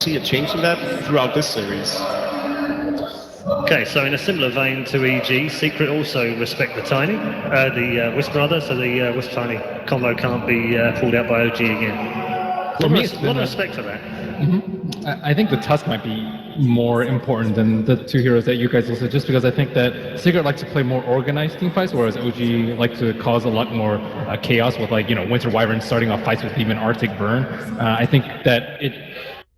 see a change in that throughout this series. Okay, so in a similar vein to EG, Secret also respect the Tiny, the Wisp rather, so the Wisp Tiny combo can't be pulled out by OG again. For me, a lot of respect for that. I think the Tusk might be more important than the two heroes that you guys listed, just because I think that Secret likes to play more organized team fights, whereas OG likes to cause a lot more chaos with, like, Winter Wyvern starting off fights with even Arctic Burn. I think that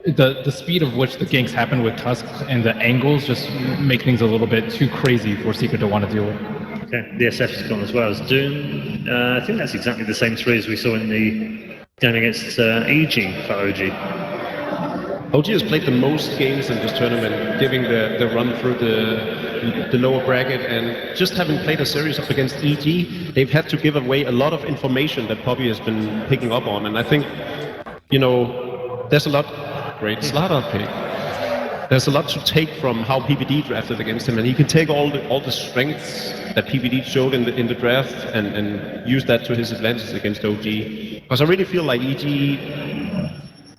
the speed of which the ganks happen with Tusk and the angles just make things a little bit too crazy for Secret to want to deal with. Okay, the SF has gone as well as Doom. I think that's exactly the same three as we saw in the game against EG for OG. OG has played the most games in this tournament, giving the run through the lower bracket, and just having played a series up against EG, they've had to give away a lot of information that Poppy has been picking up on, and I think, there's a lot. Great slaughter pick. There's a lot to take from how PPD drafted against him, and he can take all the strengths that PPD showed in the draft and use that to his advantage against OG. Because I really feel like EG,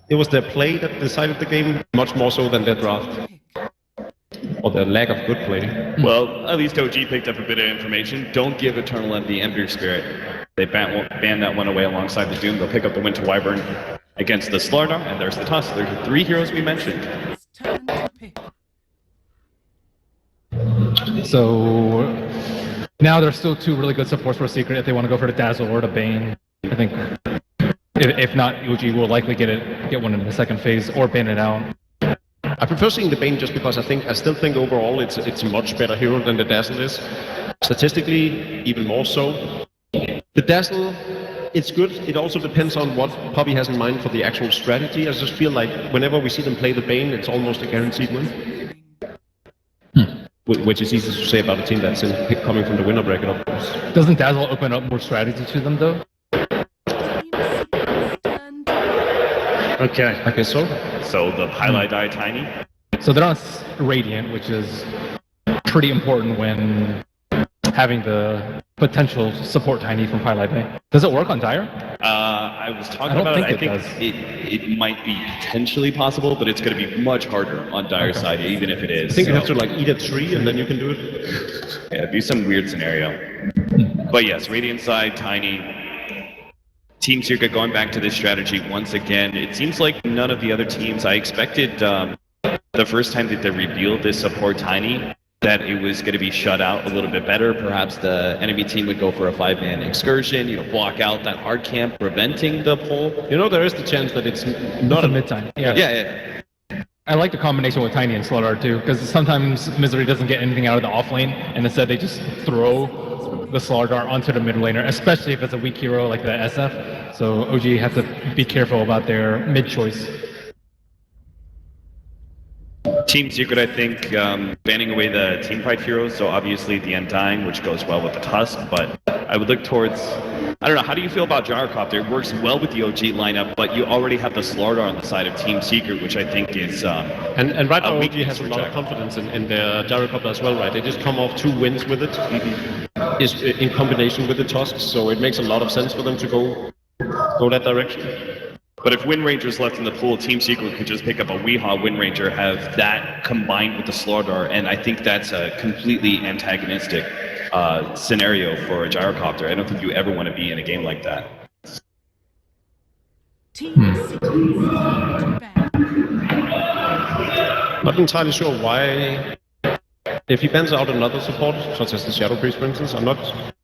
it was their play that decided the game, much more so than their draft. Or their lack of good play. Well, at least OG picked up a bit of information. Don't give Eternal Envy Ember Spirit. They ban that one away alongside the Doom. They'll pick up the Winter Wyvern against the Slardar, and there's the Tusk. There's the three heroes we mentioned. So now there's still two really good supports for Secret if they want to go for the Dazzle or the Bane. I think if not, OG will likely get one in the second phase or ban it out. I prefer seeing the Bane just because I still think overall it's a much better hero than the Dazzle is. Statistically, even more so. The Dazzle, it's good. It also depends on what Poppy has in mind for the actual strategy. I just feel like whenever we see them play the Bane, it's almost a guaranteed win. Which is easy to say about a team that's coming from the winner bracket, of course. Doesn't Dazzle open up more strategy to them, though? Okay. I guess so. So the highlight die Tiny. So they're on Radiant, which is pretty important when having the potential support Tiny from Highlight Day. Does it work on Dire? I was talking about it. I think it might be potentially possible, but it's going to be much harder on Dire's side, even if it is. I think you have to eat a tree and then you can do it. Yeah, it'd be some weird scenario. But yes, Radiant side, Tiny. Team Secret going back to this strategy once again. It seems like none of the other teams, I expected the first time that they revealed this support Tiny, that it was going to be shut out a little bit better. Perhaps the enemy team would go for a 5-man excursion, block out that hard camp, preventing the pull. There is the chance that it's not a mid-time. Yeah. I like the combination with Tiny and Slaughter too, because sometimes Misery doesn't get anything out of the off lane, and instead they just throw the Slardar onto the mid laner, especially if it's a weak hero like the SF. So OG has to be careful about their mid choice. Team Secret, I think, banning away the teamfight heroes, so obviously the Undying, which goes well with the Tusk, but I would look towards, I don't know, how do you feel about Gyrocopter? It works well with the OG lineup, but you already have the Slardar on the side of Team Secret, which I think is and right now OG has a lot of confidence in their Gyrocopter as well, right? They just come off 2 wins with it, is in combination with the Tusk, so it makes a lot of sense for them to go that direction. But if Wind Ranger's left in the pool, Team Secret could just pick up a Weehaw Wind Ranger, have that combined with the Slardar, and I think that's a completely antagonistic scenario for a Gyrocopter. I don't think you ever want to be in a game like that. Not entirely sure why. If he bans out another support, such as the Shadow Priest, for instance, I'm not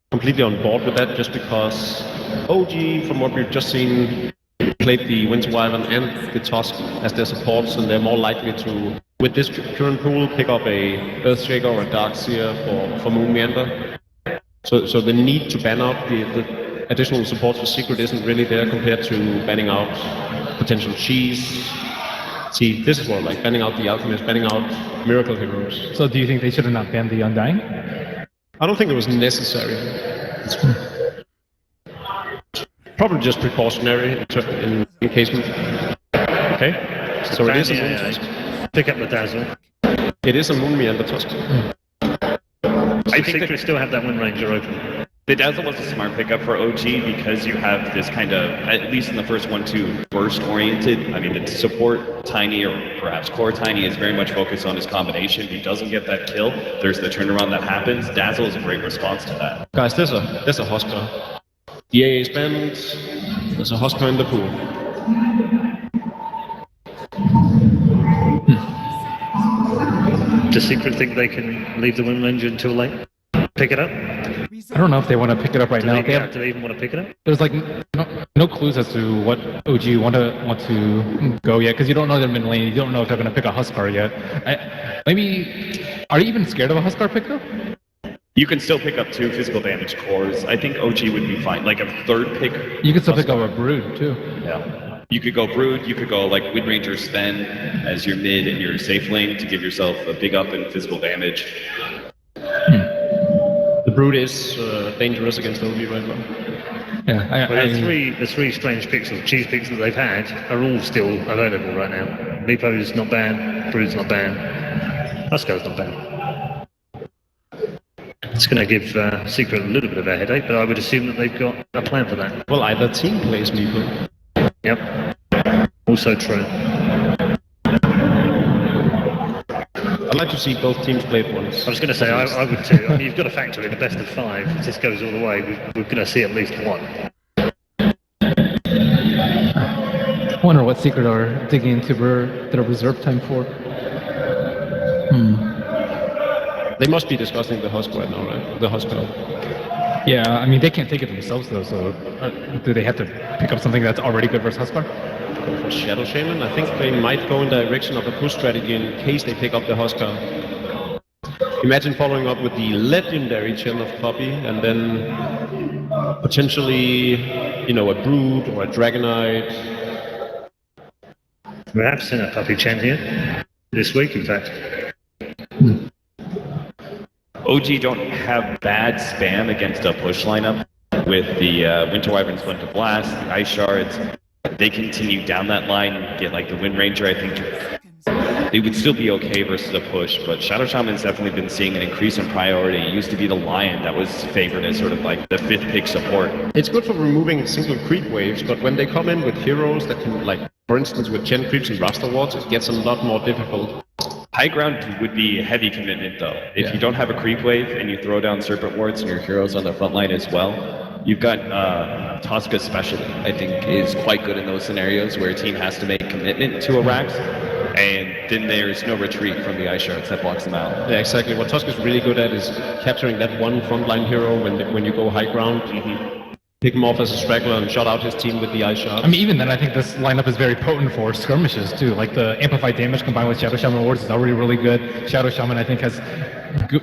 completely on board with that, just because OG, from what we've just seen, played the Winter Wyvern and the Tusk as their supports, and they're more likely to, with this current pool, pick up a Earthshaker or a Darkseer for Moon Meander. So the need to ban out the additional support for Secret isn't really there compared to banning out potential cheese. See, this is what, like, banning out the Alchemist, banning out Miracle Heroes. So do you think they should have not banned the Undying? I don't think it was necessary. Probably just precautionary in case. Okay. So it is a Moon Tusk. Pick up the Dazzle. It is a Moon Meander Tusk. I think Secret still have that Wind Ranger open. The Dazzle was a smart pickup for OG because you have this kind of, at least in the first 1-2, burst-oriented. I mean, the support Tiny, or perhaps core Tiny, is very much focused on his combination. If he doesn't get that kill, there's the turnaround that happens. Dazzle is a great response to that. Guys, there's a Husker. The AA is banned. There's a Husker in the pool. Does Secret think they can leave the Wind Ranger until late? Pick it up? I don't know if they want to pick it up right now. Do they even want to pick it up? There's like no clues as to what OG want to go yet, because you don't know their mid lane. You don't know if they're going to pick a Huskar yet. Maybe, are you even scared of a Huskar pickup? You can still pick up 2 physical damage cores. I think OG would be fine. Like a third pick. You could still pick up a Brood too. Yeah. You could go Brood, you could go like Wind Ranger Sven as your mid and your safe lane to give yourself a big up in physical damage. The Brood is dangerous against OG right now. Yeah, the three strange picks or cheese picks that they've had are all still available right now. Meepo's not banned, Brood's not banned, Huskar's not banned. It's going to give Secret a little bit of a headache, but I would assume that they've got a plan for that. Well, either team plays Meepo. Yep. Also true. I'd like to see both teams play at once. I was going to say, I would too. I mean, you've got to factor in the best of 5. If this goes all the way, we're going to see at least one. I wonder what Secret are digging into their reserve time for. They must be discussing the Husk right now, right? The Husk. Yeah, I mean, they can't take it themselves, though, so do they have to pick up something that's already good versus Huskar? For Shadow Shaman, I think they might go in the direction of a push strategy in case they pick up the Huskar. Imagine following up with the legendary Chill of Poppy, and then potentially, a Brood or a Dragonite. We have seen a Puppy champion this week, in fact. OG don't have bad spam against a push lineup with the Winter Wyvern Splinter Blast, the Ice Shards. They continue down that line, get like the Wind Ranger, I think they would still be okay versus a push, but Shadow Shaman's definitely been seeing an increase in priority. It used to be the Lion that was favored as sort of like the 5th pick support. It's good for removing single creep waves, but when they come in with heroes that can, like, for instance, with Gen creeps and Rasta wards, it gets a lot more difficult. High ground would be a heavy commitment though. If you don't have a creep wave and you throw down Serpent Wards and your heroes on the front line as well, you've got Tosca especially, I think, is quite good in those scenarios where a team has to make commitment to a Rax, and then there's no retreat from the Ice Shards that blocks them out. Yeah, exactly. What Tusk is really good at is capturing that one frontline hero when you go high ground. Pick him off as a straggler and shut out his team with the Ice Shards. I mean, even then, I think this lineup is very potent for skirmishes, too. Like, the amplified damage combined with Shadow Shaman wards is already really good. Shadow Shaman, I think, has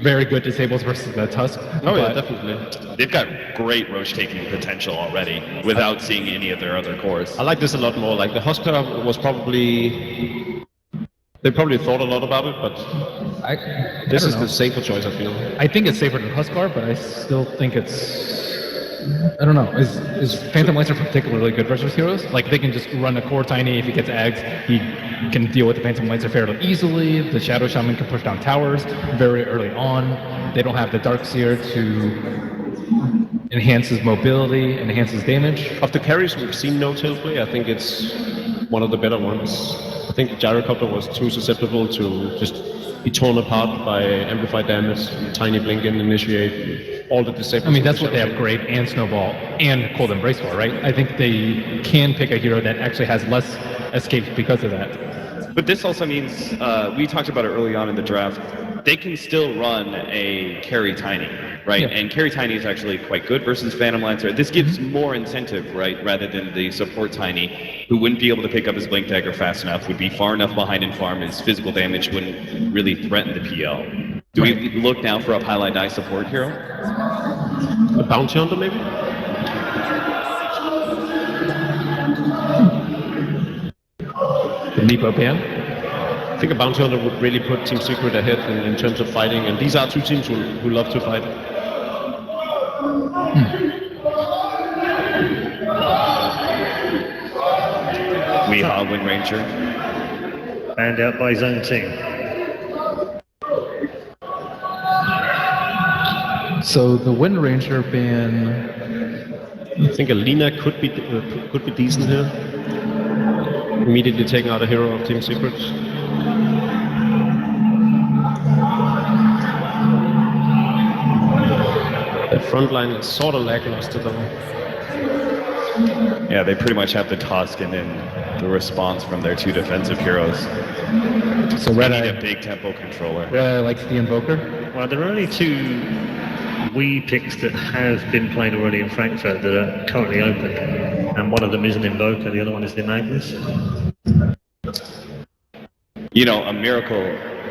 very good disables versus the Tusk. Oh, yeah, definitely. They've got great roche-taking potential already without seeing any of their other cores. I like this a lot more. Like, the Huskar was probably... They probably thought a lot about it, but this is the safer choice, I feel. I think it's safer than Huskar, but I still think it's... I don't know. Is Phantom Lancer particularly good versus heroes? Like, they can just run a core Tiny. If he gets Ags, he can deal with the Phantom Lancer fairly easily. The Shadow Shaman can push down towers very early on. They don't have the Darkseer to enhance his mobility, enhance his damage. Of the carries we've seen no-tail play, I think it's one of the better ones. I think Gyrocopter was too susceptible to just be torn apart by amplified damage, Tiny Blink and Initiate, all the disables. I mean, that's what they have Great and Snowball and Cold Embrace for, right? I think they can pick a hero that actually has less escapes because of that. But this also means, we talked about it early on in the draft, they can still run a carry Tiny, right? Yeah. And carry Tiny is actually quite good versus Phantom Lancer. This gives more incentive, right? Rather than the support Tiny, who wouldn't be able to pick up his Blink Dagger fast enough, would be far enough behind in farm, his physical damage wouldn't really threaten the PL. Do we look now for a Pylon Die support hero? A Bounty Hunter, maybe? The Meepo ban? I think a Bounty Hunter would really put Team Secret ahead in terms of fighting, and these are two teams who love to fight. We have Wind Ranger. Banned out by his own team. So the Wind Ranger being... I think Alina could be decent here. Immediately taking out a hero of Team Secret. The front line is sort of lackluster though. Yeah, they pretty much have the Tusk and then the response from their two defensive heroes. So They Red need Eye, a big tempo controller. Red Eye likes the Invoker. Well, there are only two Wii picks that have been played already in Frankfurt that are currently open. And one of them is an Invoker, the other one is the Magnus. You know, a Miracle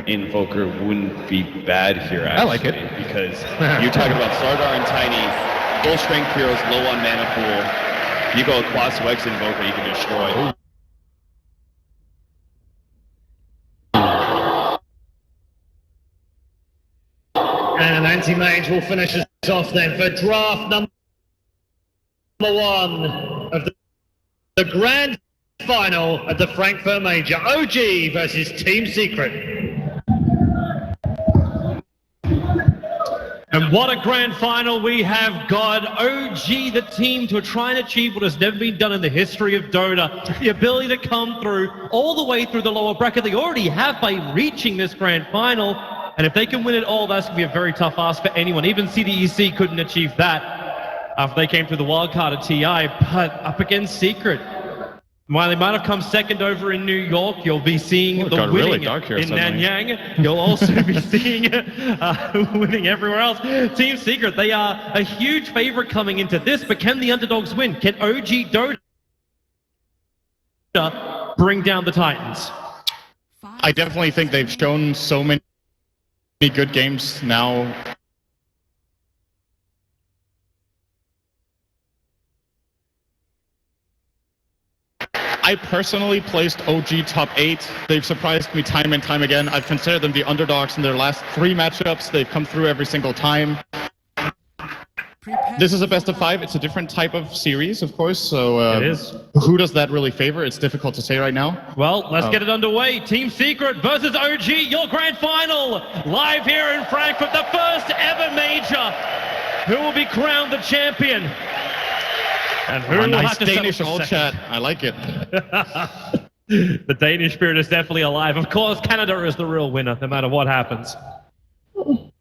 Invoker wouldn't be bad here, actually. I like it. Because you're talking about Sardar and Tiny, full strength heroes, low on mana pool. You go across Wex Invoker, you can destroy. And Anti-Mage will finish us off then for draft number one of the grand final at the Frankfurt Major. OG versus Team Secret. And what a grand final we have got. OG, the team to try and achieve what has never been done in the history of Dota. The ability to come through all the way through the lower bracket. They already have by reaching this grand final. And if they can win it all, that's going to be a very tough ask for anyone. Even CDEC couldn't achieve that after they came through the wildcard at TI. But up against Secret, while they might have come second over in New York, you'll be seeing the winning really dark here in suddenly. Nanyang. You'll also be seeing winning everywhere else. Team Secret, they are a huge favorite coming into this, but can the underdogs win? Can OG Dota bring down the Titans? I definitely think they've shown so many good games now. I personally placed OG top 8. They've surprised me time and time again. I've considered them the underdogs in their last 3 matchups. They've come through every single time. This is a best of 5. It's a different type of series, of course. So It is. who does that really favor? It's difficult to say right now. Well, let's get it underway. Team Secret versus OG, your grand final, live here in Frankfurt, the first ever major. Who will be crowned the champion? And who will nice have to settle Danish for all second? chat. I like it. The Danish spirit is definitely alive. Of course, Canada is the real winner, no matter what happens.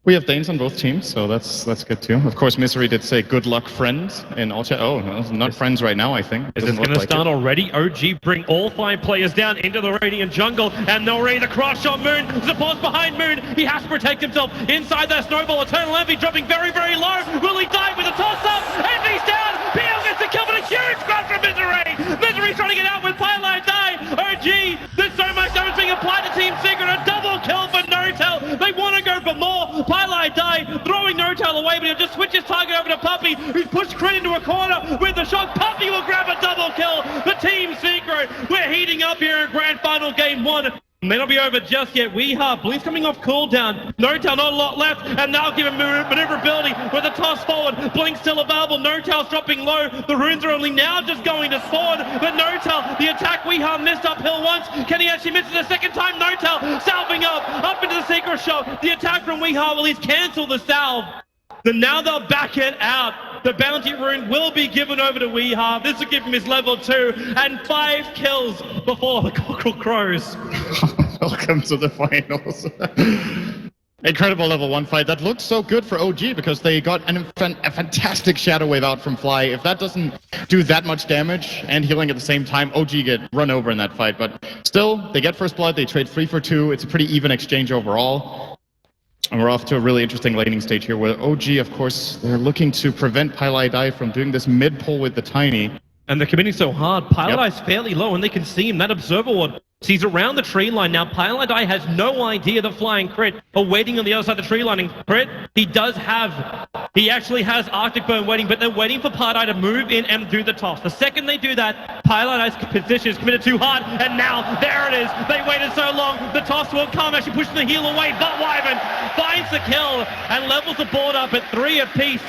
We have Danes on both teams, so that's good too. Of course, Misery did say good luck, friends, in all chat. Oh, no, not friends right now, I think. Is this Doesn't going look to like start it. already? OG bring all 5 players down into the Radiant jungle, and they'll ready the cross shot. Moon supports behind Moon. He has to protect himself inside that snowball. Eternal Envy dropping very, very low. Will he die with a toss-up? Envy's down. PL gets the kill, but a huge grab from Misery. Misery's trying to get out with Pylite die. OG, there's so much damage being applied to Team Secret. A double kill for Notel. They want to go for more. Pylite die, throwing Notel away, but he'll just switch his target over to Puppey, who's pushed Crit into a corner with the shot. Puppey will grab a double kill for Team Secret. We're heating up here in Grand Final Game 1. May not be over just yet. Weehaw, Bleed's coming off cooldown. Notel, not a lot left, and now give him maneuverability with a toss forward. Blink still available. Notel's dropping low. The runes are only now just going to spawn, but Notel, the attack Weehaw missed uphill once. Can he actually miss it a second time? Notel salving up into the Secret shot. The attack from Weehaw will at least cancel the salve. Then now they'll back it out. The bounty rune will be given over to Weehaw. This will give him his level 2 and 5 kills before the cockerel crows. Welcome to the finals. Incredible level 1 fight. That looked so good for OG because they got a fantastic Shadow Wave out from Fly. If that doesn't do that much damage and healing at the same time, OG get run over in that fight. But still, they get first blood. They trade 3 for 2. It's a pretty even exchange overall. And we're off to a really interesting laning stage here where OG, of course, they're looking to prevent Pylai Dai from doing this mid pull with the Tiny. And they're committing so hard. Pylai's fairly low, and they can see him. That Observer Ward, he's around the tree line now. Pylai has no idea the flying Crit are waiting on the other side of the tree line. And Crit, he actually has Arctic Burn waiting, but they're waiting for Pylai to move in and do the toss. The second they do that, Pylai's position is committed too hard, and now, there it is. They waited so long, the toss will come, actually pushing the heal away, but Wyvern finds the kill and levels the board up at 3 apiece.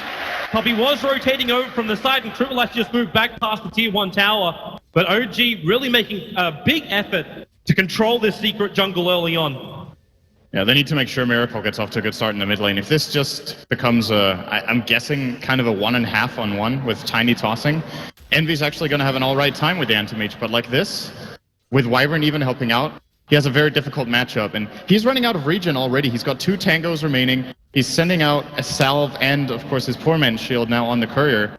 Puppey was rotating over from the side, and Triple H just moved back past the tier 1 tower. But OG really making a big effort to control this Secret jungle early on. Yeah, they need to make sure Miracle gets off to a good start in the mid lane. If this just becomes I'm guessing kind of a 1.5-on-1 with Tiny tossing, Envy's actually going to have an alright time with the anti-mage, but like this, with Wyvern even helping out, he has a very difficult matchup, and he's running out of regen already. He's got 2 tangos remaining. He's sending out a salve and, of course, his poor man's shield now on the courier.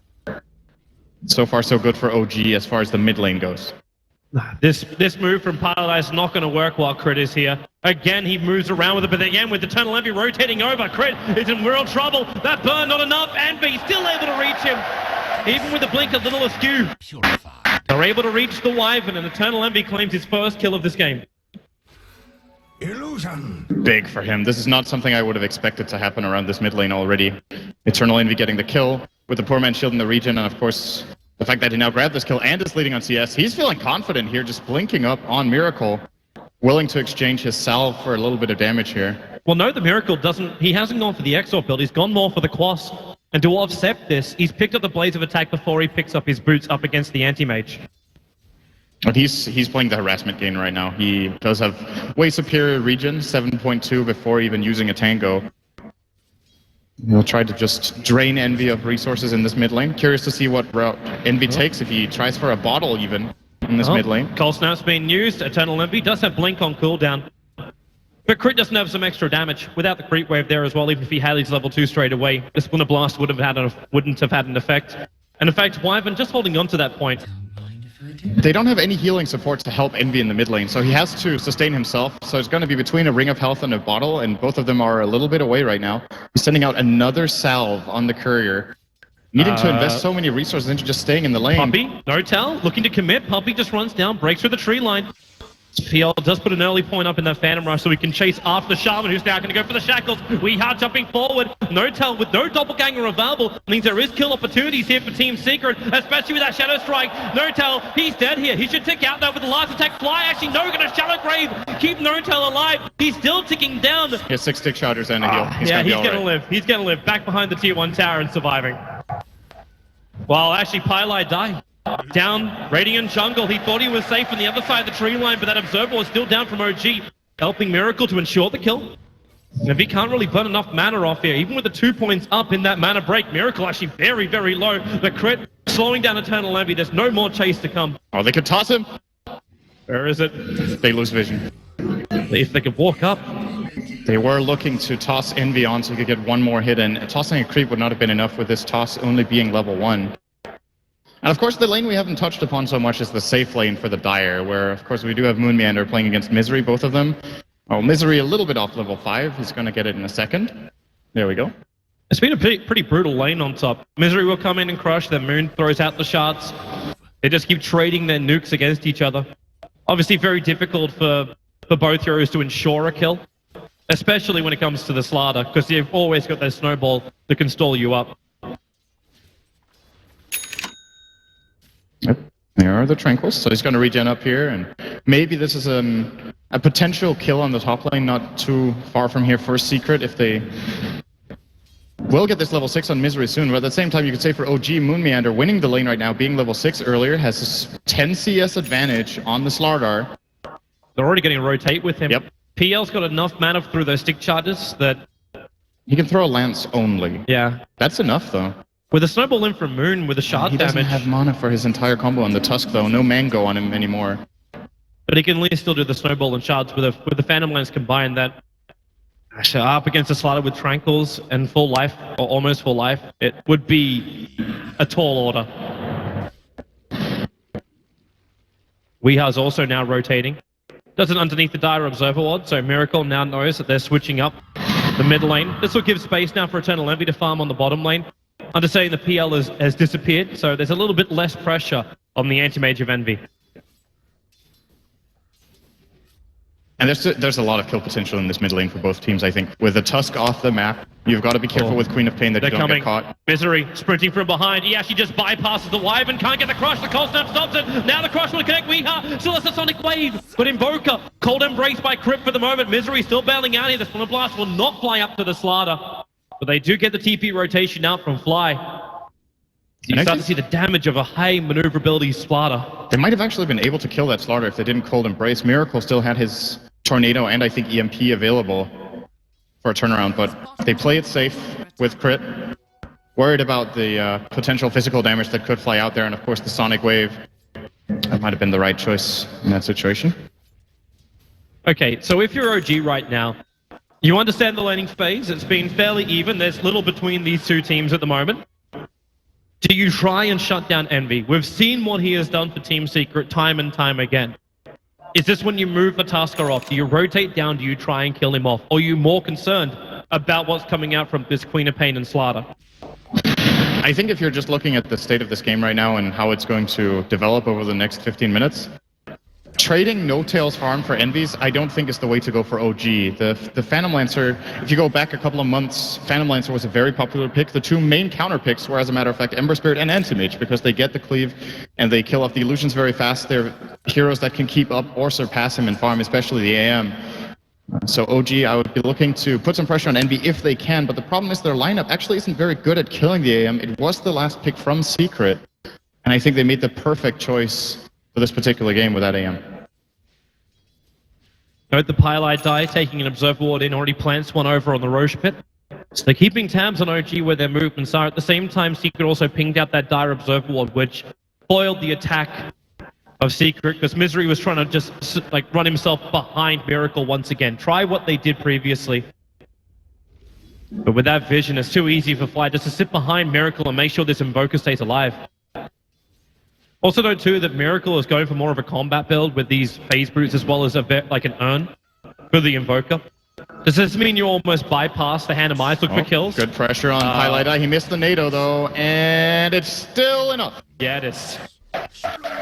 So far, so good for OG as far as the mid lane goes. This move from Paradise is not going to work while Crit is here. Again, he moves around with it, but again, with Eternal Envy rotating over, Crit is in real trouble. That burn, not enough. Envy still able to reach him. Even with the blink a little askew. They're able to reach the Wyvern, and Eternal Envy claims his first kill of this game. Illusion. Big for him. This is not something I would have expected to happen around this mid lane already. Eternal Envy getting the kill with the poor man's shield in the region, and of course, the fact that he now grabbed this kill and is leading on CS. He's feeling confident here, just blinking up on Miracle, willing to exchange his salve for a little bit of damage here. Well, no, the Miracle he hasn't gone for the Exort build, he's gone more for the Quas. And to offset this, he's picked up the Blaze of Attack before he picks up his boots up against the Anti-Mage. But he's playing the harassment game right now. He does have way superior regen, 7.2 before even using a tango. He'll try to just drain Envy of resources in this mid lane. Curious to see what route Envy takes, if he tries for a bottle even in this mid lane. Cold Snap's being used. Eternal Envy does have Blink on cooldown. But Crit doesn't have some extra damage without the creep wave there as well. Even if he had his level 2 straight away, the Splinter Blast wouldn't have had an effect. And in fact, Wyvern just holding on to that point. They don't have any healing support to help Envy in the mid lane, so he has to sustain himself. So it's going to be between a Ring of Health and a bottle, and both of them are a little bit away right now. He's sending out another salve on the courier, needing to invest so many resources into just staying in the lane. Puppey, no tell, looking to commit. Puppey just runs down, breaks through the tree line. PL does put an early point up in that Phantom Rush so we can chase after Shaman, who's now going to go for the Shackles. Weehaw jumping forward. No tell with no doppelganger available means there is kill opportunities here for Team Secret, especially with that Shadow Strike. No tell, he's dead here. He should tick out there with the last attack. Fly actually no, going to Shallow Grave. Keep No tell alive. He's still ticking down. He has 6 stick shotters and a heal. He's going to live. He's going to live back behind the Tier 1 tower and surviving. Well, actually, Pylai died. Down, Radiant Jungle. He thought he was safe on the other side of the tree line, but that Observer was still down from OG, helping Miracle to ensure the kill. And if he can't really burn enough mana off here, even with the 2 points up in that mana break, Miracle actually very, very low. The Crit slowing down Eternal Envy. There's no more chase to come. Oh, they could toss him. Where is it? They lose vision. If they could walk up. They were looking to toss Envy on so he could get one more hit, and tossing a creep would not have been enough with this toss only being level 1. And of course, the lane we haven't touched upon so much is the safe lane for the Dire, where of course we do have Moon Meander playing against Misery, both of them. Oh, Misery a little bit off level 5. He's going to get it in a second. There we go. It's been a pretty brutal lane on top. Misery will come in and crush, then Moon throws out the shards. They just keep trading their nukes against each other. Obviously very difficult for both heroes to ensure a kill, especially when it comes to the Slardar, because you've always got that snowball that can stall you up. Yep, there are the Tranquils. So he's going to regen up here, and maybe this is a potential kill on the top lane, not too far from here for Secret if they will get this level 6 on Misery soon. But at the same time, you could say for OG, Moon Meander winning the lane right now, being level 6 earlier, has a 10 CS advantage on the Slardar. They're already getting a rotate with him. Yep. PL's got enough mana through those stick charges that... He can throw a lance only. Yeah. That's enough, though. With a snowball in from Moon, with a shard he damage... He doesn't have mana for his entire combo on the Tusk, though. No Mango on him anymore. But he can at least still do the snowball and shards with the Phantom Lance combined. That actually up against a Slardar with Tranquils and full life, or almost full life, it would be a tall order. Weeha's also now rotating. Does it underneath the Dire Observer Ward, so Miracle now knows that they're switching up the mid lane. This will give space now for Eternal Envy to farm on the bottom lane. Understanding the PL has disappeared, so there's a little bit less pressure on the Anti-Mage of Envy. And there's a lot of kill potential in this mid lane for both teams, I think. With the Tusk off the map, you've got to be careful with Queen of Pain that you don't get caught. Misery sprinting from behind. He actually just bypasses the Wyvern. Can't get the crush. The Cold Snap stops it. Now the crush will connect Weeha. Still has the Sonic Wave. But Invoker, Cold Embrace by Crypt for the moment. Misery still bailing out here. The Splinter Blast will not fly up to the Slardar. But they do get the TP rotation out from Fly. You start to see the damage of a high maneuverability Slardar. They might have actually been able to kill that Slardar if they didn't Cold Embrace. Miracle still had his Tornado and I think EMP available. for a turnaround, but they play it safe with crit. Worried about the potential physical damage that could fly out there, and of course the Sonic Wave. That might have been the right choice in that situation. Okay, so if you're OG right now, you understand the laning phase. It's been fairly even. There's little between these two teams at the moment. Do you try and shut down Envy? We've seen what he has done for Team Secret time and time again. Is this when you move the Tusker off? Do you rotate down? Do you try and kill him off? Or are you more concerned about what's coming out from this Queen of Pain and Slaughter? I think if you're just looking at the state of this game right now and how it's going to develop over the next 15 minutes, trading No Tail's farm for Envy's, I don't think is the way to go for OG. The Phantom Lancer, if you go back a couple of months, Phantom Lancer was a very popular pick. The two main counter picks were, as a matter of fact, Ember Spirit and Anti-Mage, because they get the cleave and they kill off the illusions very fast. They're heroes that can keep up or surpass him in farm, especially the AM. So OG, I would be looking to put some pressure on Envy if they can, but the problem is their lineup actually isn't very good at killing the AM. It was the last pick from Secret, and I think they made the perfect choice for this particular game with that AM. Note the Pylite die, taking an Observer Ward in, already plants one over on the Roche Pit. So they're keeping tabs on OG where their movements are. At the same time, Secret also pinged out that dire Observer Ward, which foiled the attack of Secret, because Misery was trying to just run himself behind Miracle once again. Try what they did previously. But with that vision, it's too easy for Fly just to sit behind Miracle and make sure this Invoker stays alive. Also note too that Miracle is going for more of a combat build with these phase boots as well as like an urn for the Invoker. Does this mean you almost bypass the Hand of Eyes, look for kills? Good pressure on Highlight Eye. He missed the NATO though, and it's still enough. Yeah, it is.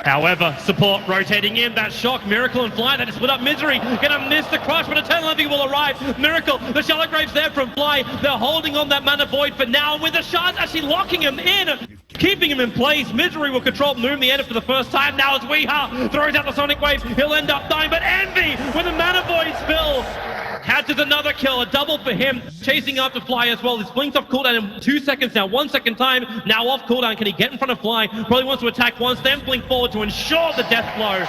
However, support rotating in, that shock, Miracle and Fly, they just split up Misery, gonna miss the crush, but Eternal Envy will arrive. Miracle, the Shallow Graves there from Fly, they're holding on that Mana Void for now, with the shards actually locking him in, keeping him in place. Misery will control Moon the Ender for the first time, now as Weeha throws out the Sonic Wave, he'll end up dying, but Envy, with a Mana Void spill, catches another kill, a double for him, chasing after Fly as well. He's blinked off cooldown in 2 seconds now, 1 second time, now off cooldown. Can he get in front of Fly? Probably wants to attack once, then blink forward to ensure the death blow.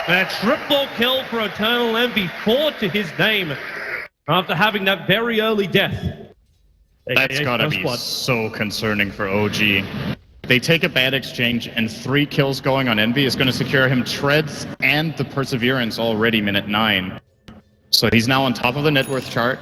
And a triple kill for Eternal Envy, 4 to his name, after having that very early death. That's gotta be so concerning for OG. They take a bad exchange, and 3 kills going on Envy is going to secure him Treads and the Perseverance already minute 9. So he's now on top of the net worth chart.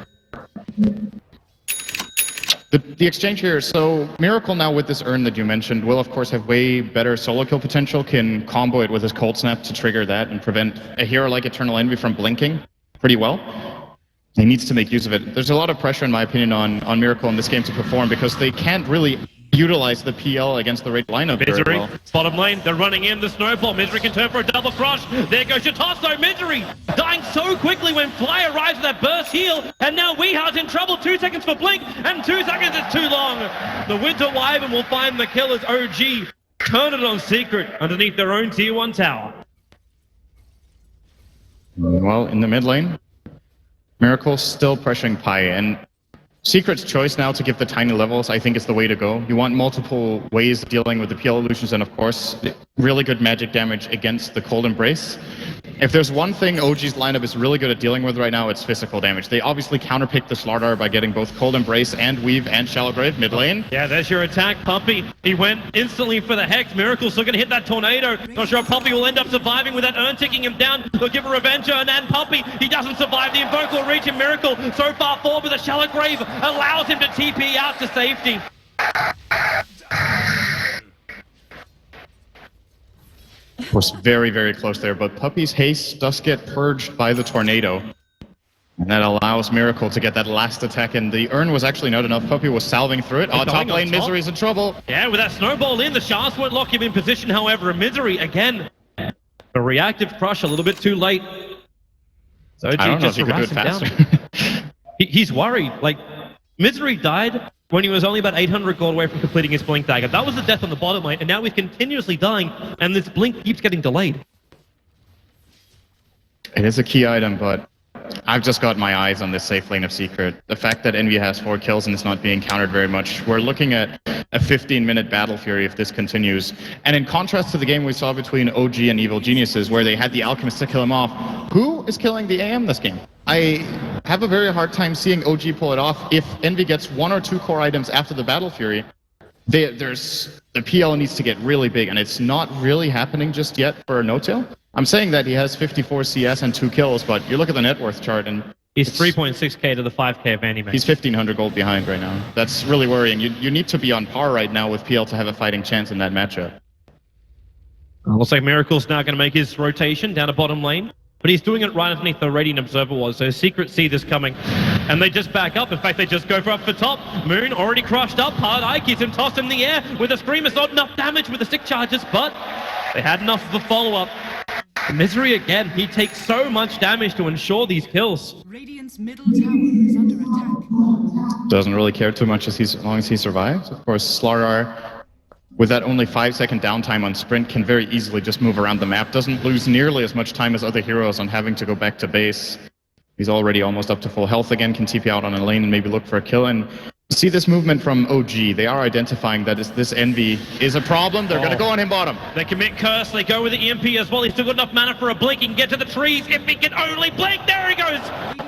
The exchange here, so Miracle now with this urn that you mentioned will of course have way better solo kill potential, can combo it with his Cold Snap to trigger that and prevent a hero like Eternal Envy from blinking pretty well. He needs to make use of it. There's a lot of pressure in my opinion on Miracle in this game to perform because they can't really utilize the PL against the raid lineup Misery, very well. bottom lane, they're running in the snowball. Misery can turn for a double crush. There goes Shitosso. Misery dying so quickly when Fly arrives with that burst heal, and now Weeha's in trouble. 2 seconds for blink, and 2 seconds is too long. The Winter Wyvern will find the kill as OG turn it on Secret underneath their own tier 1 tower. Well, in the mid lane, Miracle still pressuring Pi, and Secret's choice now to give the tiny levels, I think, is the way to go. You want multiple ways of dealing with the PL illusions and, of course, really good magic damage against the Cold Embrace. If there's one thing OG's lineup is really good at dealing with right now, it's physical damage. They obviously counterpick the Slardar by getting both Cold Embrace and Weave and Shallow Grave mid lane. Yeah, there's your attack, Puppy. He went instantly for the Hex. Miracle's still going to hit that Tornado. Not sure if Puppy will end up surviving with that urn ticking him down. They'll give a Revenger, and then Puppy, he doesn't survive. The Invoker will reach him. Miracle so far forward with a Shallow Grave allows him to TP out to safety. Was very, very close there, but Puppy's haste does get purged by the Tornado. And that allows Miracle to get that last attack, and the urn was actually not enough. Puppy was salving through it. Top lane, Misery's in trouble. Yeah, with that snowball in, the Shards won't lock him in position, however. Misery, again, a reactive crush a little bit too late. So I don't know if he could do it faster. He's worried. Like, Misery died when he was only about 800 gold away from completing his Blink Dagger. That was the death on the bottom lane, and now he's continuously dying, and this Blink keeps getting delayed. It is a key item, but I've just got my eyes on this safe lane of Secret. The fact that Envy has 4 kills and it's not being countered very much. We're looking at a 15-minute Battle Fury if this continues. And in contrast to the game we saw between OG and Evil Geniuses, where they had the Alchemist to kill him off, who is killing the AM this game? have a very hard time seeing OG pull it off. If Envy gets 1 or 2 core items after the Battle Fury, the PL needs to get really big, and it's not really happening just yet for No-Tail. I'm saying that he has 54 CS and 2 kills, but you look at the net worth chart and He's 3.6k to the 5k of Andy, he's 1,500 gold behind right now. That's really worrying. You need to be on par right now with PL to have a fighting chance in that matchup. Looks like Miracle's now going to make his rotation down to bottom lane, but he's doing it right underneath the Radiant Observer was, so Secret see this coming, and they just back up. In fact, they just go for up the top. Moon already crushed up. Hard Eye keeps him tossed in the air with a Scream. It's not enough damage with the stick charges, but they had enough of the follow-up. Misery again, he takes so much damage to ensure these kills. Radiant's middle tower is under attack. Doesn't really care too much as long as he survives. Of course, Slargar, with that only 5-second downtime on sprint, can very easily just move around the map. Doesn't lose nearly as much time as other heroes on having to go back to base. He's already almost up to full health again, can TP out on a lane and maybe look for a kill. And see this movement from OG. They are identifying that this Envy is a problem. They're going to go on him bottom. They commit Curse, they go with the EMP as well. He's still got enough mana for a blink. He can get to the trees if he can only blink. There he goes.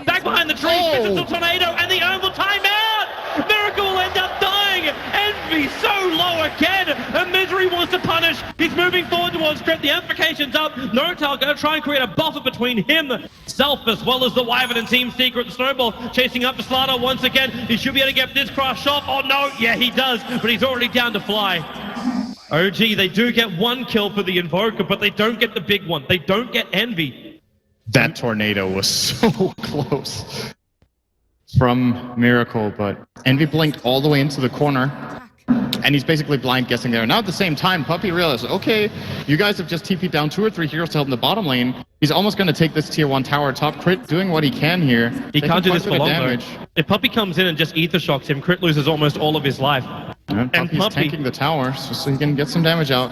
Back behind the trees, misses the tornado, and the Oval timeout. Miracle will end up dying. Envy so low again, and Misery wants to punish. He's moving forward towards Crypt. The amplification's up. No-Tail going to try and create a buffer between himself as well as the Wyvern and Team Secret. The Snowball chasing up to Slaughter once again. He should be able to get this crush off. Oh no, yeah he does, but he's already down to fly. OG, they do get 1 kill for the Invoker, but they don't get the big one. They don't get Envy. That tornado was so close from Miracle, but Envy blinked all the way into the corner, and he's basically blind guessing there. Now at the same time, Puppey realizes, okay, you guys have just TP'd down 2 or 3 heroes to help in the bottom lane. He's almost going to take this tier 1 tower top. Crit doing what he can here. He can't do this for long though. If Puppey comes in and just ether shocks him, Crit loses almost all of his life. And Puppey's tanking the tower so he can get some damage out.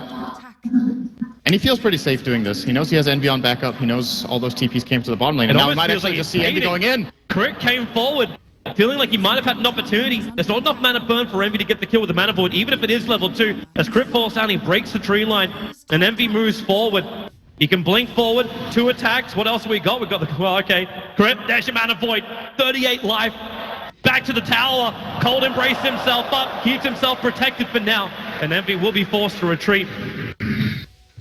And he feels pretty safe doing this. He knows he has Envy on backup. He knows all those TPs came to the bottom lane. And now we might actually just see Envy going in. Crit came forward, feeling like he might have had an opportunity. There's not enough mana burn for Envy to get the kill with the mana void, even if it is level 2. As Crit falls down, he breaks the tree line, and Envy moves forward. He can blink forward, 2 attacks. What else have we got? We've got the, well, okay. Crit, there's your mana void, 38 life. Back to the tower. Cold embraced himself up, keeps himself protected for now, and Envy will be forced to retreat.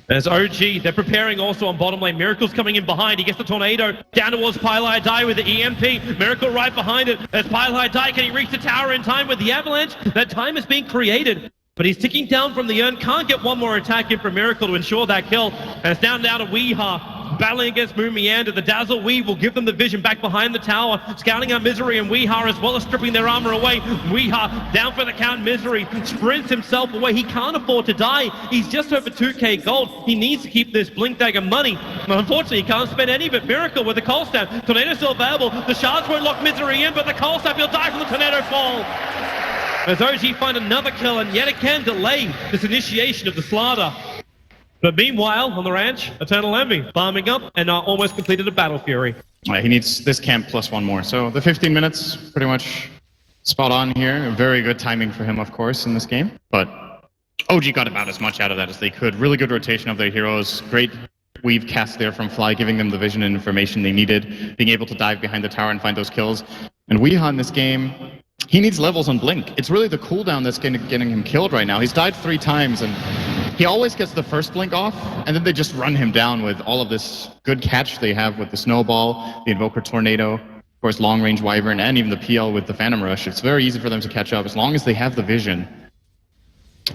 As OG, they're preparing also on bottom lane. Miracle's coming in behind. He gets the tornado down towards Pylai Die with the EMP. Miracle right behind it. As Pylai Die, can he reach the tower in time with the avalanche? That time is being created, but he's ticking down from the urn. Can't get one more attack in from Miracle to ensure that kill. And it's down to Weeha. Battling against Moon Meander. The Dazzle Weave will give them the vision back behind the tower. Scouting out Misery and Weeha as well as stripping their armor away. Weeha down for the count. Misery sprints himself away. He can't afford to die. He's just over 2k gold. He needs to keep this Blink Dagger money. Unfortunately, he can't spend any of it. Miracle with the Cold Snap. Tornado still available. The shards won't lock Misery in, but the Cold Snap, he'll die from the Tornado fall. As OG find another kill and yet again delay this initiation of the slaughter. But meanwhile, on the ranch, Eternal Envy farming up and almost completed a Battle Fury. He needs this camp plus 1 more. So the 15 minutes, pretty much spot on here. Very good timing for him, of course, in this game. But OG got about as much out of that as they could. Really good rotation of their heroes. Great weave cast there from Fly, giving them the vision and information they needed. Being able to dive behind the tower and find those kills. And Weeha in this game, he needs levels on Blink. It's really the cooldown that's getting him killed right now. He's died 3 times, and he always gets the first Blink off, and then they just run him down with all of this good catch they have with the Snowball, the Invoker Tornado, of course long-range Wyvern, and even the PL with the Phantom Rush. It's very easy for them to catch up as long as they have the vision.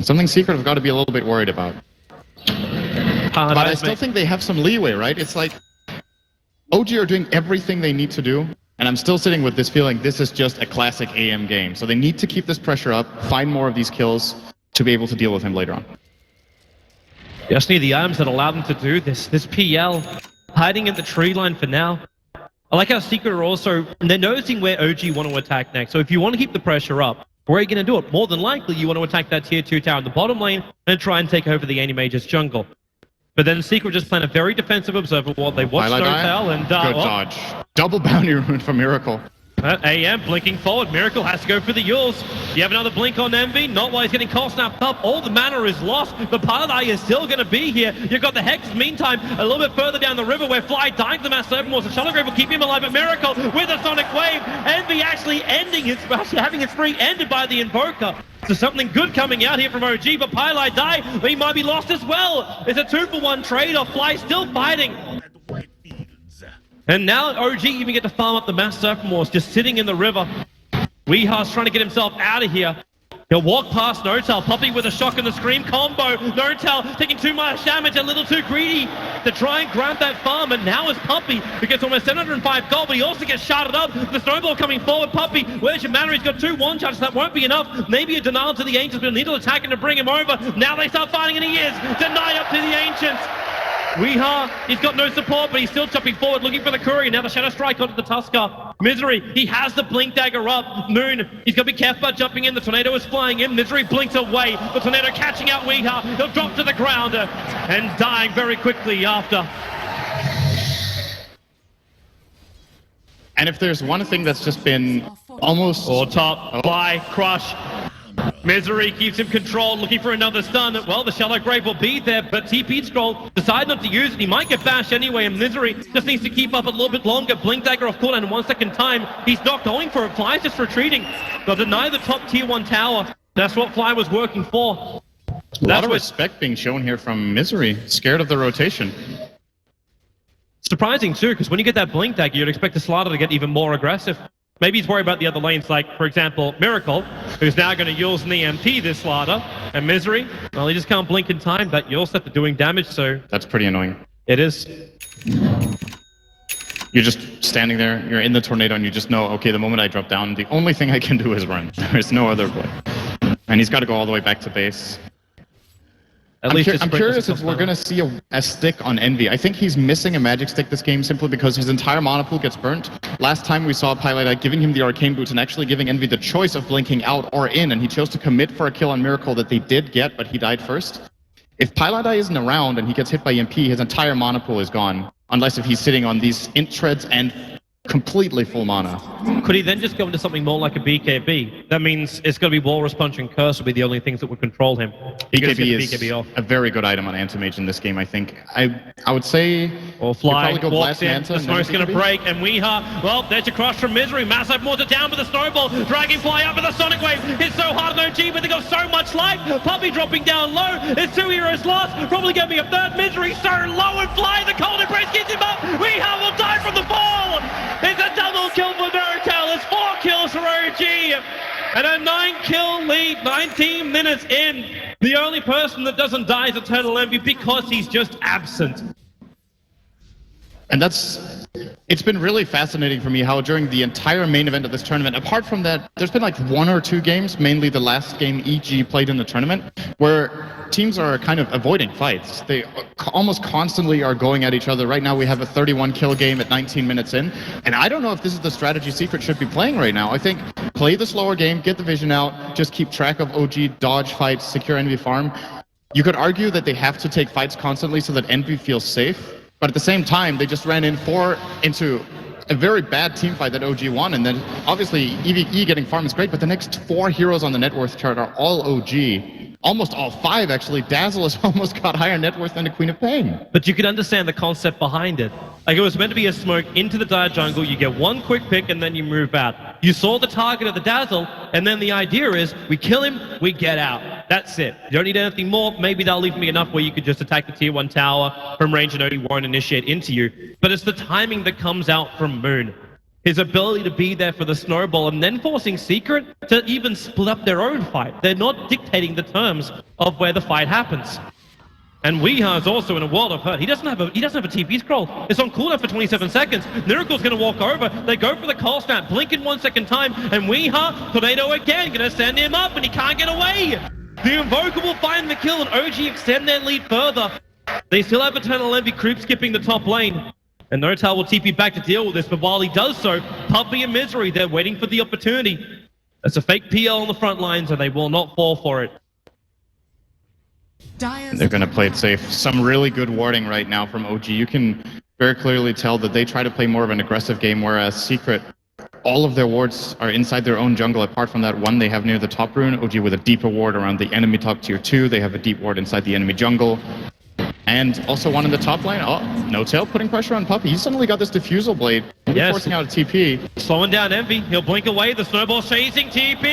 Something Secret have got to be a little bit worried about. But I still think they have some leeway, right? It's like OG are doing everything they need to do, and I'm still sitting with this feeling this is just a classic AM game. So they need to keep this pressure up, find more of these kills to be able to deal with him later on. Just need the items that allow them to do this. This PL hiding in the tree line for now. I like how Secret are also, they're noticing where OG want to attack next. So if you want to keep the pressure up, where are you going to do it? More than likely, you want to attack that tier 2 tower in the bottom lane and try and take over the Anti-Mage's jungle. But then Secret just playing a very defensive observer wall. They watch No-Tail and... good dodge. Double bounty rune for Miracle. AM blinking forward. Miracle has to go for the Yules. You have another blink on Envy. Not while he's getting cold snapped up. All the mana is lost, but Paladai is still going to be here. You've got the Hex, meantime, a little bit further down the river where Fly dying to the Mass Serpent. So Shadowgrave will keep him alive, but Miracle with a Sonic Wave. Envy actually having his spree ended by the Invoker. So something good coming out here from OG, but Paladai, he might be lost as well. It's a 2-for-1 trade-off. Fly still fighting. And now OG even get to farm up the Mass Serpent, just sitting in the river. Weeha's trying to get himself out of here. He'll walk past Notel, Puppey with a shock and the scream combo. Notel taking too much damage, a little too greedy to try and grab that farm. And now it's Puppey who gets almost 705 gold, but he also gets sharded up. The snowball coming forward. Puppey, where's your mana? He's got 2 one-shots. That won't be enough. Maybe a denial to the Ancients, but a needle attacking to bring him over. Now they start fighting, and he is denied up to the Ancients. Weeha, he's got no support, but he's still chopping forward, looking for the Courier. Now the Shadow Strike onto the Tusker. Misery, he has the Blink Dagger up. Moon, he's got to be careful about jumping in. The Tornado is flying in. Misery blinks away. The Tornado catching out Weeha. He'll drop to the ground and dying very quickly after. And if there's one thing that's just been almost... Or top, Fly, Crush. Misery keeps him controlled, looking for another stun. Well, the Shallow Grave will be there, but TP Scroll decide not to use it. He might get bashed anyway, and Misery just needs to keep up a little bit longer. Blink Dagger off cooldown in 1 second time. He's not going for it. Fly's just retreating. They'll deny the top tier 1 tower. That's what Fly was working for. A lot of respect being shown here from Misery. Scared of the rotation. Surprising too, because when you get that Blink Dagger, you'd expect the Slider to get even more aggressive. Maybe he's worried about the other lanes, like, for example, Miracle, who's now going to use an EMP this Slider. And Misery, well, he just can't blink in time. That Yule's set to doing damage, so... That's pretty annoying. It is. You're just standing there, you're in the Tornado, and you just know, okay, the moment I drop down, the only thing I can do is run. There's no other play. And he's got to go all the way back to base. I'm curious if we're going to see a stick on Envy. I think he's missing a magic stick this game simply because his entire mana pool gets burnt. Last time we saw Paladai giving him the Arcane Boots and actually giving Envy the choice of blinking out or in, and he chose to commit for a kill on Miracle that they did get, but he died first. If Paladai isn't around and he gets hit by EMP, his entire mana pool is gone. Unless if he's sitting on these int treads and completely full mana. Could he then just go into something more like a BKB? That means it's going to be Walrus Punch and Curse will be the only things that would control him. BKB is a very good item on Anti-Mage in this game, I think. I would say... Or Fly go walks in, Manta, the smoke's going to break, and Weeha, well, there's a crush from Misery. Massive Mortar down with the Snowball. Dragonfly up with the Sonic Wave. It's so hard on OG, but they got so much life. Puppey dropping down low. It's 2 heroes lost. Probably going to be a third. Misery so low, and Fly, the Cold Embrace gets him up. Weeha will die from the fall. It's a double kill for Notel. It's 4 kills for OG. And a 9-kill lead, 19 minutes in. The only person that doesn't die is Eternal Envy because he's just absent. And it's been really fascinating for me how during the entire main event of this tournament, apart from that, there's been like 1 or 2 games, mainly the last game EG played in the tournament, where teams are kind of avoiding fights. They almost constantly are going at each other. Right now we have a 31 kill game at 19 minutes in, and I don't know if this is the strategy Secret should be playing right now. I think play the slower game, get the vision out, just keep track of OG, dodge fights, secure Envy farm. You could argue that they have to take fights constantly so that Envy feels safe. But at the same time, they just ran into a very bad team fight that OG won, and then obviously EVE getting farm is great, but the next 4 heroes on the net worth chart are all OG. Almost all 5, actually. Dazzle has almost got higher net worth than the Queen of Pain. But you can understand the concept behind it. Like, it was meant to be a smoke into the dire jungle, you get 1 quick pick, and then you move out. You saw the target of the Dazzle, and then the idea is, we kill him, we get out. That's it. You don't need anything more. Maybe that'll leave me enough where you could just attack the tier 1 tower from range and only won't initiate into you. But it's the timing that comes out from Moon. His ability to be there for the snowball and then forcing Secret to even split up their own fight. They're not dictating the terms of where the fight happens. And Weeha is also in a world of hurt. He doesn't have a TP scroll. It's on cooldown for 27 seconds. Miracle's going to walk over. They go for the call snap. Blink in 1 second time. And Weeha, Tornado again, going to send him up, and he can't get away. The Invoker will find the kill, and OG extend their lead further. They still have Eternal Envy creep skipping the top lane. And Notal will TP back to deal with this, but while he does so, Puppey and Misery, they're waiting for the opportunity. It's a fake PL on the front lines, and they will not fall for it. They're going to play it safe. Some really good warding right now from OG. You can very clearly tell that they try to play more of an aggressive game, whereas Secret all of their wards are inside their own jungle. Apart from that one they have near the top rune, OG with a deeper ward around the enemy top tier 2. They have a deep ward inside the enemy jungle. And also one in the top lane. Oh, No Tail putting pressure on Puppey. He's suddenly got this Diffusal Blade. Yes. Forcing out a TP. Slowing down Envy. He'll blink away. The snowball's chasing TP.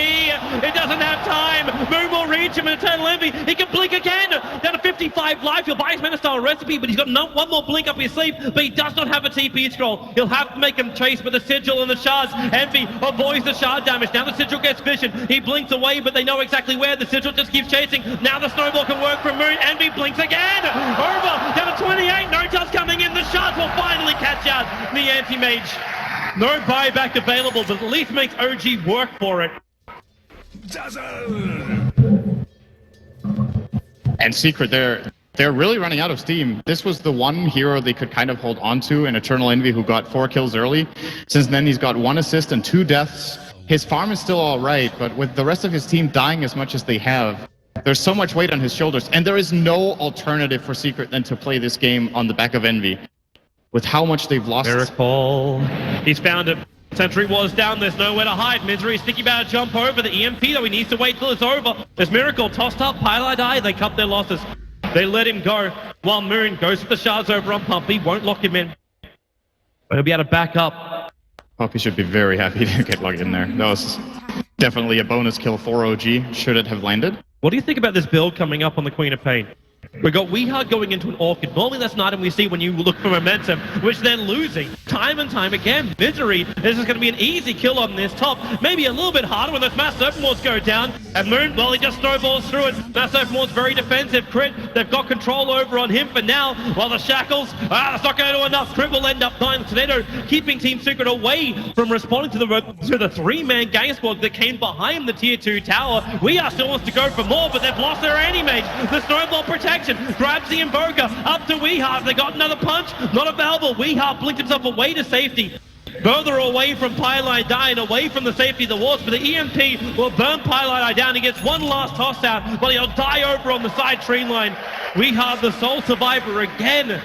It doesn't have time. Moon will reach him and Eternal Envy. He can blink again. Down to 55 life. He'll buy his Mana Style recipe, but he's got one more blink up his sleeve. But he does not have a TP scroll. He'll have to make him chase with the Sigil and the Shards. Envy avoids the Shard damage. Now the Sigil gets vision. He blinks away, but they know exactly where. The Sigil just keeps chasing. Now the snowball can work from Moon. Envy blinks again. Over. Down to 28. No Tail's coming in. The Shards will finally catch out the Anti-Mage. No buyback available, but at least makes OG work for it. And Secret, they're really running out of steam. This was the one hero they could kind of hold on to in Eternal Envy, who got 4 kills early. Since then, he's got 1 assist and 2 deaths. His farm is still all right, but with the rest of his team dying as much as they have, there's so much weight on his shoulders, and there is no alternative for Secret than to play this game on the back of Envy. With how much they've lost. Miracle. He's found it. Sentry was down. There's nowhere to hide. Misery is thinking about a jump over the EMP, though he needs to wait till it's over. There's Miracle tossed up. Pylite Eye. They cut their losses. They let him go. While Moon goes with the Shards over on Puppey. Won't lock him in. But he'll be able to back up. Puppey should be very happy to get locked in there. That was definitely a bonus kill for OG. Should it have landed? What do you think about this build coming up on the Queen of Pain? We've got Weehard going into an Orchid. Normally that's an item we see when you look for momentum, which they're losing time and time again. Misery, this is going to be an easy kill on this top. Maybe a little bit harder when those Mass Open Wards go down. And Moon, well, he just snowballs through it. Mass Open Wards very defensive. Crit, they've got control over on him for now. While the Shackles, that's not going to do enough. Crit will end up dying. Tornado keeping Team Secret away from responding to the 3-man gang squad that came behind the tier 2 tower. Weehard still wants to go for more, but they've lost their Anti-Mage. The snowball protection grabs the Invoker up to Weehard. They got another punch, not available. Weehard blinked himself away to safety. Further away from Pylite Eye and away from the safety of the wards, but the EMP will burn Pylite Eye down. He gets one last toss out, but he'll die over on the side tree line. Weehard, the sole survivor again.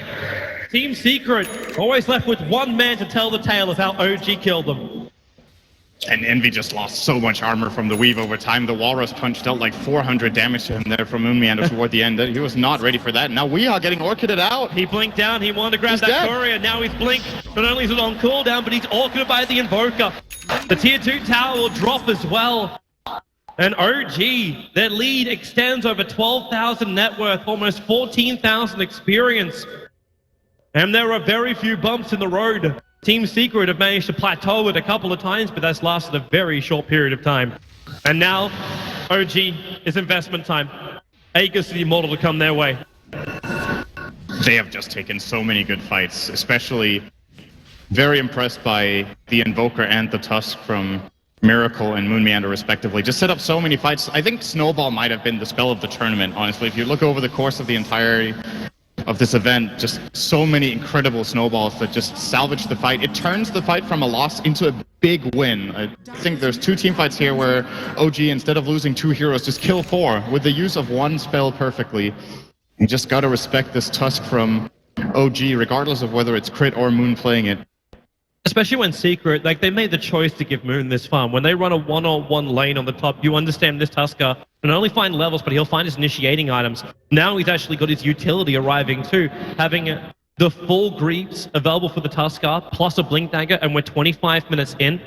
Team Secret always left with one man to tell the tale of how OG killed them. And Envy just lost so much armor from the Weave over time. The Walrus punch dealt like 400 damage to him there from Moonmeander toward the end. He was not ready for that. Now we are getting Orchided out. He blinked down. He wanted to grab that courier. Now he's blinked. Not only is it on cooldown, but he's Orchided by the Invoker. The tier 2 tower will drop as well. And OG, their lead extends over 12,000 net worth, almost 14,000 experience. And there are very few bumps in the road. Team Secret have managed to plateau it a couple of times, but that's lasted a very short period of time. And now, OG is investment time. Acres to the Immortal to come their way. They have just taken so many good fights, especially very impressed by the Invoker and the Tusk from Miracle and Moonmeander respectively. Just set up so many fights. I think Snowball might have been the spell of the tournament, honestly. If you look over the course of the entirety of this event, just so many incredible snowballs that just salvage the fight. It turns the fight from a loss into a big win. I think there's 2 team fights here where OG, instead of losing 2 heroes, just kill 4 with the use of 1 spell perfectly. You just gotta respect this Tusk from OG, regardless of whether it's Crit or Moon playing it. Especially when Secret, like, they made the choice to give Moon this farm. When they run a one-on-one lane on the top, you understand this Tusker can not only find levels, but he'll find his initiating items. Now he's actually got his utility arriving too, having the full Greaves available for the Tusker, plus a Blink Dagger, and we're 25 minutes in.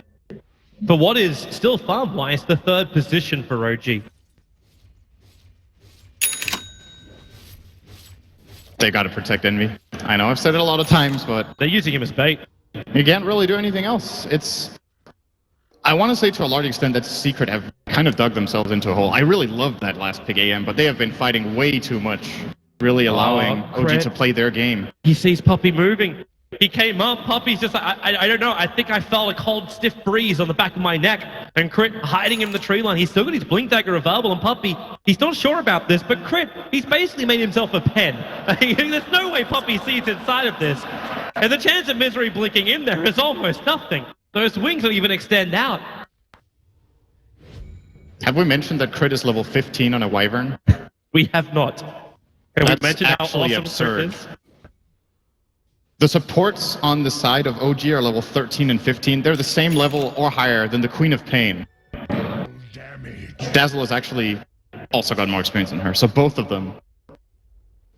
For what is still farm-wise, the 3rd position for OG. They gotta protect Envy. I know I've said it a lot of times, but They're using him as bait. you can't really do anything else. I want to say to a large extent that Secret have kind of dug themselves into a hole. I really loved that last pick AM, but they have been fighting way too much, really allowing OG to play their game. He sees Puppey moving. He came up, Puppey's just like, I don't know, I think I felt a cold, stiff breeze on the back of my neck, and Crit hiding him in the tree line. He's still got his Blink Dagger available, and Puppey, he's not sure about this, but Crit, he's basically made himself a pen. There's no way Puppey sees inside of this. And the chance of Misery blinking in there is almost nothing. Those wings don't even extend out. Have we mentioned that Crit is level 15 on a Wyvern? We have not. Have we That's mentioned how actually awesome absurd. Crit is? The supports on the side of OG are level 13 and 15. They're the same level or higher than the Queen of Pain. Dazzle has actually also got more experience than her, so both of them.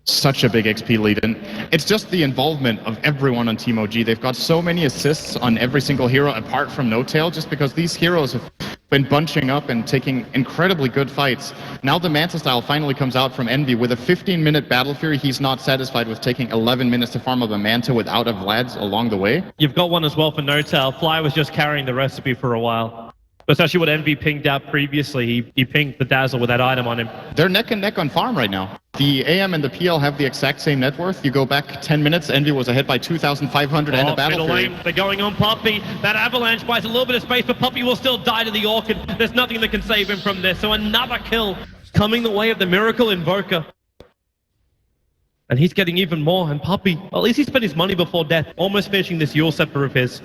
Such a big XP lead, and it's just the involvement of everyone on Team OG. They've got so many assists on every single hero apart from No Tail, just because these heroes have been bunching up and taking incredibly good fights. Now the Manta style finally comes out from Envy. With a 15-minute Battle Fury, he's not satisfied with taking 11 minutes to farm up a Manta without a Vlad's along the way. You've got one as well for No Tail. Fly was just carrying the recipe for a while. That's actually what Envy pinged out previously. He pinged the Dazzle with that item on him. They're neck and neck on farm right now. The AM and the PL have the exact same net worth. You go back 10 minutes, Envy was ahead by 2,500 and a Battle Fury. They're going on Puppey. That avalanche buys a little bit of space, but Puppey will still die to the Orchid. There's nothing that can save him from this. So another kill coming the way of the Miracle Invoker. And he's getting even more. And Puppey, well, at least he spent his money before death, almost finishing this Yule Scepter of his.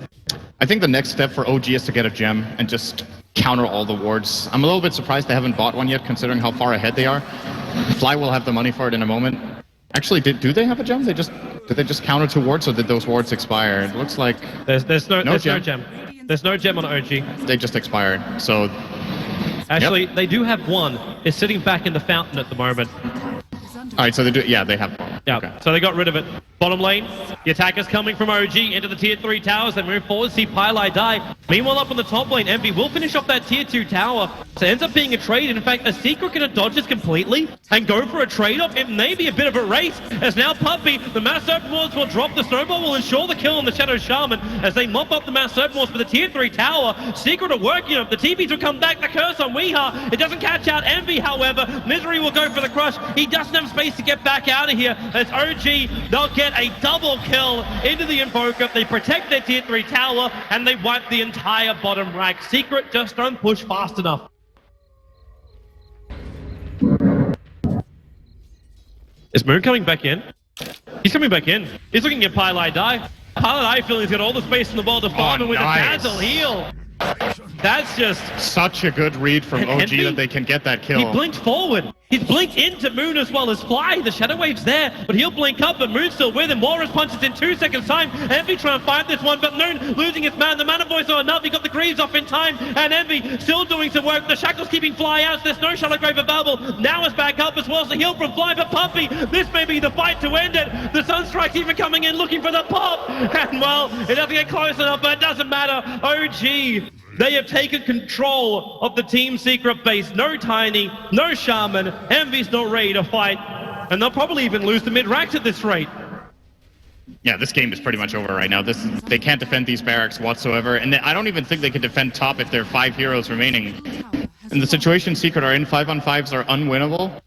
I think the next step for OG is to get a gem and just counter all the wards. I'm a little bit surprised they haven't bought one yet, considering how far ahead they are. Fly will have the money for it in a moment. Actually, do they have a gem? Did they just counter 2 wards, or did those wards expire? It looks like there's no gem. There's no gem on OG. They just expired. So actually, They do have one. It's sitting back in the fountain at the moment. All right, so they do. Yeah, they have one. Yeah, okay. So they got rid of it. Bottom lane, the attack is coming from OG into the tier 3 towers. They move forward, see Pylai die. Meanwhile, up on the top lane, Envy will finish off that tier 2 tower. So it ends up being a trade. In fact, a Secret gonna dodge this completely and go for a trade-off. It may be a bit of a race, as now Puppey, the Mass Herbivores will drop. The Snowball will ensure the kill on the Shadow Shaman as they mop up the Mass Herbivores for the tier 3 tower. Secret are working up. The TPs will come back. The curse on Weeha. It doesn't catch out Envy, however. Misery will go for the crush. He doesn't have space to get back out of here. As OG, they'll get a double kill into the Invoker. They protect their tier 3 tower and they wipe the entire bottom rack. Secret just don't push fast enough. Is Moon coming back in? He's coming back in. He's looking at Pylai die. Pylai feeling he's got all the space in the world to farm him with a Dazzle heal. That's just such a good read from OG that they can get that kill. He blinked forward. He's blinked into Moon as well as Fly. The Shadow Wave's there, but he'll blink up, but Moon's still with him. Walrus punches in 2 seconds time. Envy trying to fight this one, but Moon losing his man. The Mana Voice are enough. He got the Greaves off in time, and Envy still doing some work. The Shackles keeping Fly out. There's no Shadow Grave available. Now it's back up as well. So heal from Fly, but Puppey, this may be the fight to end it. The Sunstrike's even coming in looking for the pop, and well, it doesn't get close enough, but it doesn't matter. OG, they have taken control of the Team Secret base. No Tiny, no Shaman. Envy's not ready to fight. And they'll probably even lose the mid-racks at this rate. Yeah, this game is pretty much over right now. They can't defend these barracks whatsoever. And I don't even think they can defend top if there are 5 heroes remaining. And the situation Secret are in, 5-on-5s are unwinnable.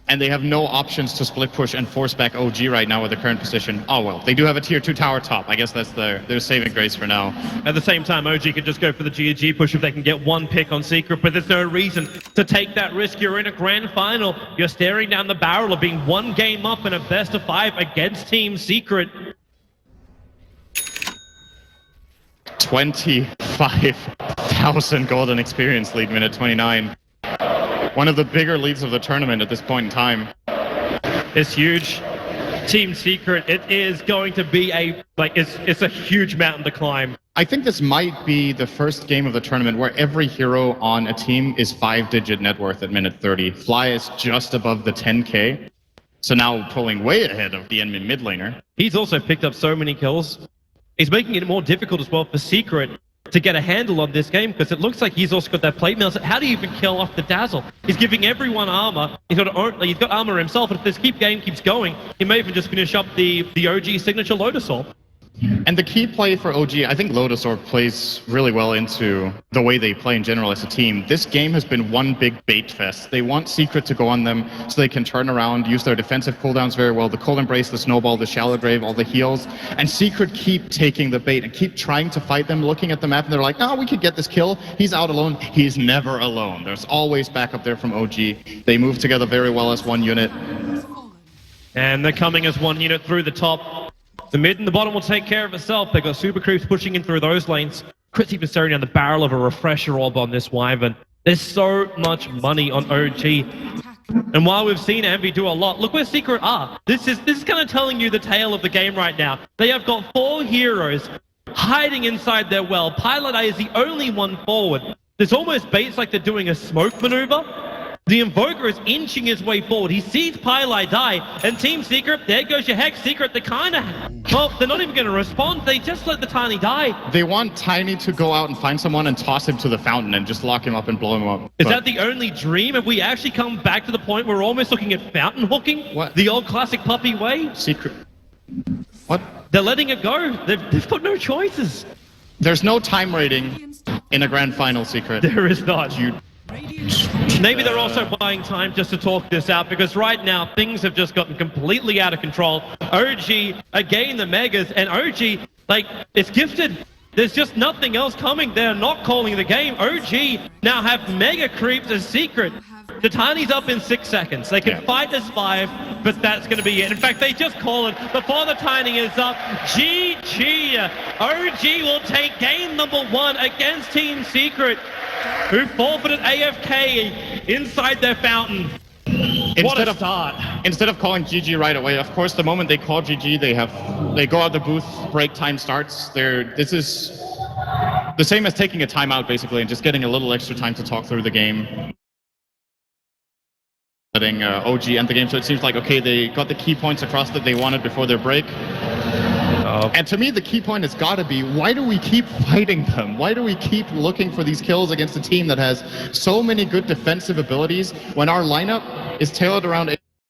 And they have no options to split push and force back OG right now with the current position. Oh well, they do have a tier 2 tower top. I guess that's their saving grace for now. At the same time, OG can just go for the GG push if they can get 1 pick on Secret, but there's no reason to take that risk. You're in a grand final. You're staring down the barrel of being 1 game up in a best of 5 against Team Secret. 25,000 golden experience lead, minute 29. One of the bigger leads of the tournament at this point in time. It's huge. Team Secret, it is going to be it's a huge mountain to climb. I think this might be the first game of the tournament where every hero on a team is 5-digit net worth at minute 30. Fly is just above the 10k, so now pulling way ahead of the enemy mid laner. He's also picked up so many kills. He's making it more difficult as well for Secret to get a handle on this game, because it looks like he's also got that plate mail. So how do you even kill off the Dazzle? He's giving everyone armor. He's got armor himself, and if this game keeps going, he may even just finish up the OG signature Lotus Orb. And the key play for OG, I think Lotus Orb plays really well into the way they play in general as a team. This game has been one big bait fest. They want Secret to go on them so they can turn around, use their defensive cooldowns very well, the Cold Embrace, the Snowball, the Shallow Grave, all the heals, and Secret keep taking the bait and keep trying to fight them, looking at the map, and they're like, oh, we could get this kill. He's out alone. He's never alone. There's always backup there from OG. They move together very well as one unit. And they're coming as one unit through the top. The mid and the bottom will take care of itself. They've got super creeps pushing in through those lanes. Chris even staring down the barrel of a refresher orb on this Wyvern. There's so much money on OG. And while we've seen Envy do a lot, look where Secret are. This is kind of telling you the tale of the game right now. They have got 4 heroes hiding inside their well. Pilot A is the only one forward. There's almost baits like they're doing a smoke maneuver. The Invoker is inching his way forward. He sees Pilot die, and Team Secret, there goes your Hex. Secret, they kind of, well, they're not even going to respond. They just let the Tiny die. They want Tiny to go out and find someone and toss him to the fountain and just lock him up and blow him up. Is that the only dream? Have we actually come back to the point where we're almost looking at fountain hooking? What? The old classic puppy way? Secret? What? They're letting it go. They've got no choices. There's no time rating in a grand final, Secret. There is not. You... Maybe they're also buying time just to talk this out, because right now things have just gotten completely out of control. OG again the Megas, and OG, like, it's gifted. There's just nothing else coming. They're not calling the game. OG now have Mega creeps as Secret. The Tiny's up in 6 seconds. They can fight as 5, but that's going to be it. In fact, they just call it before the Tiny is up. GG. OG will take game number 1 against Team Secret, who forfeited AFK inside their fountain. What a start. Instead of calling GG right away, of course, the moment they call GG, they go out the booth, break time starts. This is the same as taking a timeout, basically, and just getting a little extra time to talk through the game. Letting OG end the game, so it seems like, okay, they got the key points across that they wanted before their break. And to me, the key point has got to be, why do we keep fighting them? Why do we keep looking for these kills against a team that has so many good defensive abilities when our lineup is tailored around